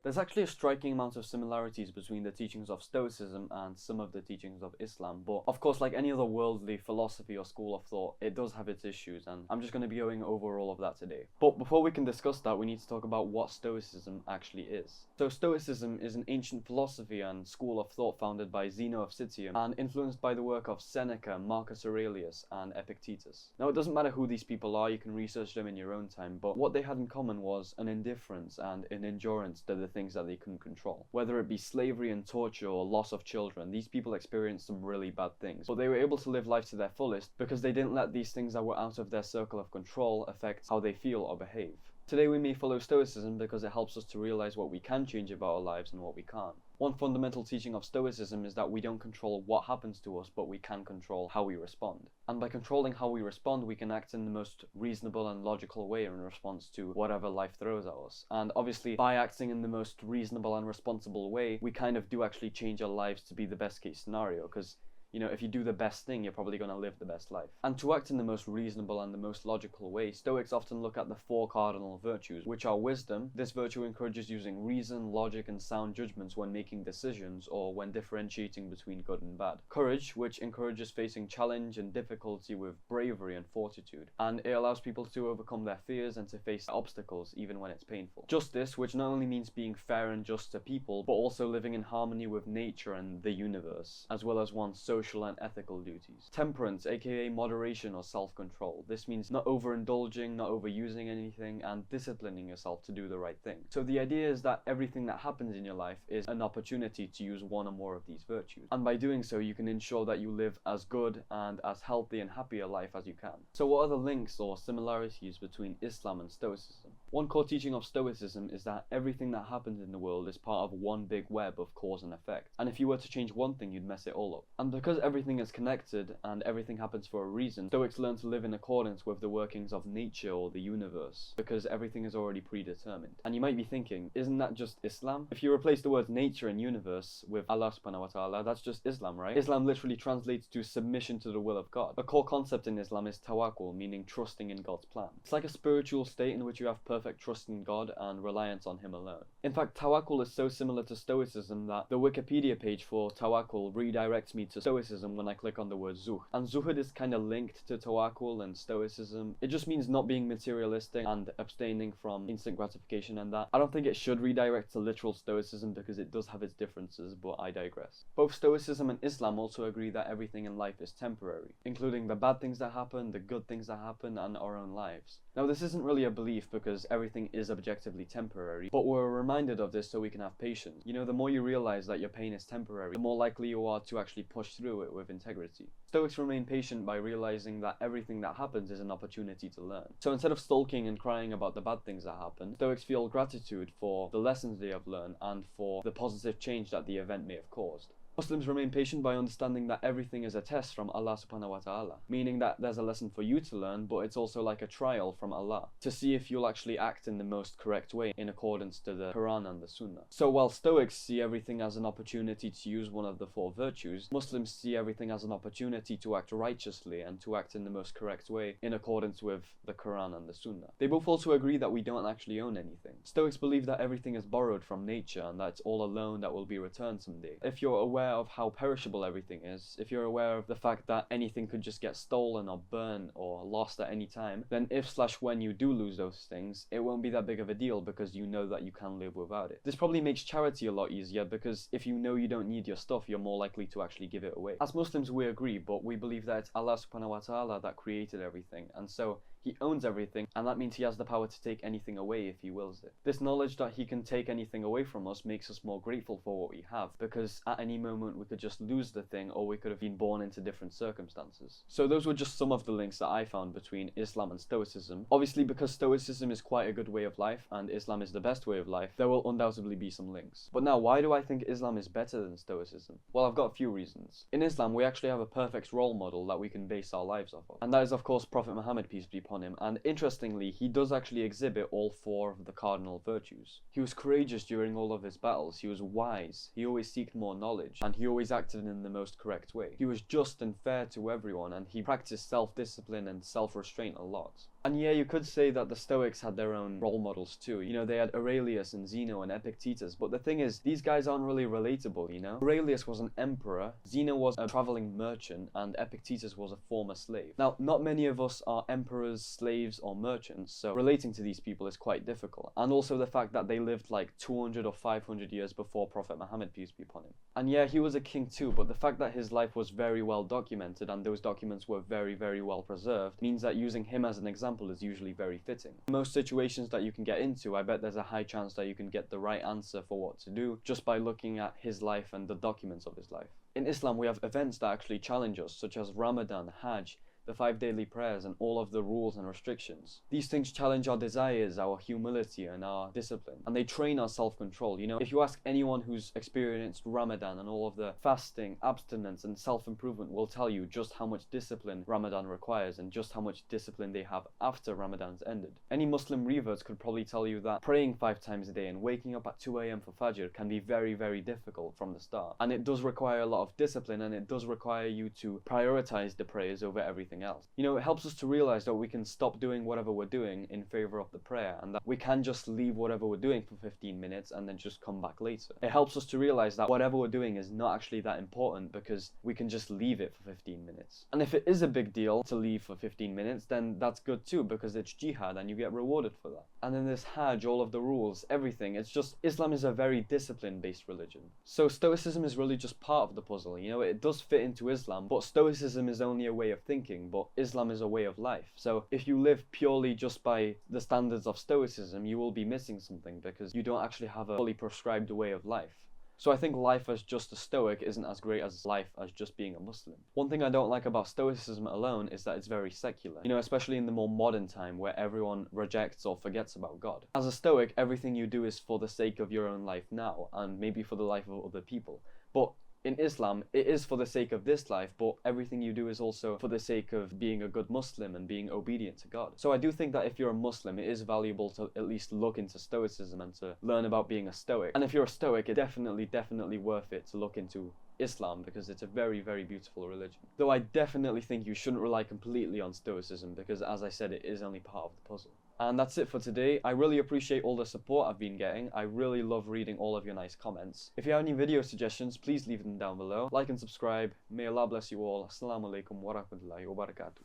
There's actually a striking amount of similarities between the teachings of Stoicism and some of the teachings of Islam, but of course, like any other worldly philosophy or school of thought, it does have its issues, and I'm just going to be going over all of that today. But before we can discuss that, we need to talk about what Stoicism actually is. So Stoicism is an ancient philosophy and school of thought founded by Zeno of Citium and influenced by the work of Seneca, Marcus Aurelius, and Epictetus. Now, it doesn't matter who these people are, you can research them in your own time, but what they had in common was an indifference and an endurance to the things that they couldn't control. Whether it be slavery and torture or loss of children, these people experienced some really bad things, but they were able to live life to their fullest because they didn't let these things that were out of their circle of control affect how they feel or behave. Today we may follow Stoicism because it helps us to realize what we can change about our lives and what we can't. One fundamental teaching of Stoicism is that we don't control what happens to us, but we can control how we respond. And by controlling how we respond, we can act in the most reasonable and logical way in response to whatever life throws at us. And obviously, by acting in the most reasonable and responsible way, we kind of do actually change our lives to be the best case scenario, because if you do the best thing, you're probably going to live the best life. And to act in the most reasonable and the most logical way, Stoics often look at the 4 cardinal virtues, which are wisdom. This virtue encourages using reason, logic, and sound judgments when making decisions or when differentiating between good and bad. Courage, which encourages facing challenge and difficulty with bravery and fortitude. And it allows people to overcome their fears and to face obstacles even when it's painful. Justice, which not only means being fair and just to people, but also living in harmony with nature and the universe, as well as one's social and ethical duties. Temperance, aka moderation or self-control. This means not overindulging, not overusing anything, and disciplining yourself to do the right thing. So the idea is that everything that happens in your life is an opportunity to use one or more of these virtues. And by doing so, you can ensure that you live as good and as healthy and happy a life as you can. So what are the links or similarities between Islam and Stoicism? One core teaching of Stoicism is that everything that happens in the world is part of one big web of cause and effect. And if you were to change one thing, you'd mess it all up. And because everything is connected and everything happens for a reason, Stoics learn to live in accordance with the workings of nature or the universe, because everything is already predetermined. And you might be thinking, isn't that just Islam? If you replace the words nature and universe with Allah subhanahu wa ta'ala, that's just Islam, right? Islam literally translates to submission to the will of God. A core concept in Islam is tawakkul, meaning trusting in God's plan. It's like a spiritual state in which you have perfect trust in God and reliance on Him alone. In fact, tawakkul is so similar to Stoicism that the Wikipedia page for tawakkul redirects me to Stoicism when I click on the word zuhd. And zuhd is kind of linked to tawakkul and Stoicism. It just means not being materialistic and abstaining from instant gratification and that. I don't think it should redirect to literal Stoicism because it does have its differences, but I digress. Both Stoicism and Islam also agree that everything in life is temporary, including the bad things that happen, the good things that happen, and our own lives. Now, this isn't really a belief because everything is objectively temporary, but we're reminded of this so we can have patience. The more you realize that your pain is temporary, the more likely you are to actually push through it with integrity. Stoics remain patient by realizing that everything that happens is an opportunity to learn. So instead of sulking and crying about the bad things that happen, Stoics feel gratitude for the lessons they have learned and for the positive change that the event may have caused. Muslims remain patient by understanding that everything is a test from Allah subhanahu wa ta'ala, meaning that there's a lesson for you to learn, but it's also like a trial from Allah, to see if you'll actually act in the most correct way in accordance to the Quran and the Sunnah. So while Stoics see everything as an opportunity to use one of the 4 virtues, Muslims see everything as an opportunity to act righteously and to act in the most correct way in accordance with the Quran and the Sunnah. They both also agree that we don't actually own anything. Stoics believe that everything is borrowed from nature and that it's all a loan that will be returned someday. If you're aware of how perishable everything is, if you're aware of the fact that anything could just get stolen or burned or lost at any time, then if/when you do lose those things, it won't be that big of a deal because you know that you can live without it. This probably makes charity a lot easier because if you know you don't need your stuff, you're more likely to actually give it away. As Muslims, we agree, but we believe that it's Allah subhanahu wa ta'ala that created everything, and so He owns everything, and that means He has the power to take anything away if He wills it. This knowledge that He can take anything away from us makes us more grateful for what we have, because at any moment we could just lose the thing, or we could have been born into different circumstances. So those were just some of the links that I found between Islam and Stoicism. Obviously, because Stoicism is quite a good way of life, and Islam is the best way of life, there will undoubtedly be some links. But now, why do I think Islam is better than Stoicism? Well, I've got a few reasons. In Islam, we actually have a perfect role model that we can base our lives off of, and that is, of course, Prophet Muhammad, peace be upon him, and interestingly, he does actually exhibit all 4 of the cardinal virtues. He was courageous during all of his battles, he was wise, he always seeked more knowledge, and he always acted in the most correct way. He was just and fair to everyone, and he practiced self-discipline and self-restraint a lot. And yeah, you could say that the Stoics had their own role models too. You know, they had Aurelius and Zeno and Epictetus, but the thing is, these guys aren't really relatable, you know? Aurelius was an emperor, Zeno was a traveling merchant, and Epictetus was a former slave. Now, not many of us are emperors, slaves, or merchants, so relating to these people is quite difficult. And also the fact that they lived like 200 or 500 years before Prophet Muhammad, peace be upon him. And yeah, he was a king too, but the fact that his life was very well documented and those documents were very, very well preserved means that using him as an example is usually very fitting. In most situations that you can get into, I bet there's a high chance that you can get the right answer for what to do just by looking at his life and the documents of his life. In Islam, we have events that actually challenge us, such as Ramadan, Hajj, the 5 daily prayers, and all of the rules and restrictions. These things challenge our desires, our humility, and our discipline, and they train our self-control. You know, if you ask anyone who's experienced Ramadan and all of the fasting, abstinence, and self-improvement will tell you just how much discipline Ramadan requires and just how much discipline they have after Ramadan's ended. Any Muslim reverts could probably tell you that praying 5 times a day and waking up at 2 a.m. for Fajr can be very, very difficult from the start. And it does require a lot of discipline, and it does require you to prioritize the prayers over everything else. You know, it helps us to realize that we can stop doing whatever we're doing in favor of the prayer, and that we can just leave whatever we're doing for 15 minutes and then just come back later. It helps us to realize that whatever we're doing is not actually that important because we can just leave it for 15 minutes. And if it is a big deal to leave for 15 minutes, then that's good too, because it's jihad and you get rewarded for that. And then there's Hajj, all of the rules, everything. It's just, Islam is a very discipline-based religion. So Stoicism is really just part of the puzzle. You know, it does fit into Islam, but Stoicism is only a way of thinking, but Islam is a way of life. So if you live purely just by the standards of Stoicism, you will be missing something because you don't actually have a fully prescribed way of life. So I think life as just a Stoic isn't as great as life as just being a Muslim. One thing I don't like about Stoicism alone is that it's very secular. You know, especially in the more modern time where everyone rejects or forgets about God. As a Stoic, everything you do is for the sake of your own life now and maybe for the life of other people. But in Islam, it is for the sake of this life, but everything you do is also for the sake of being a good Muslim and being obedient to God. So I do think that if you're a Muslim, it is valuable to at least look into Stoicism and to learn about being a Stoic. And if you're a Stoic, it's definitely worth it to look into Islam because it's a very, very beautiful religion. Though I definitely think you shouldn't rely completely on Stoicism because, as I said, it is only part of the puzzle. And that's it for today. I really appreciate all the support I've been getting. I really love reading all of your nice comments. If you have any video suggestions, please leave them down below. Like and subscribe. May Allah bless you all. Assalamu alaikum wa rahmatullahi wa barakatuh.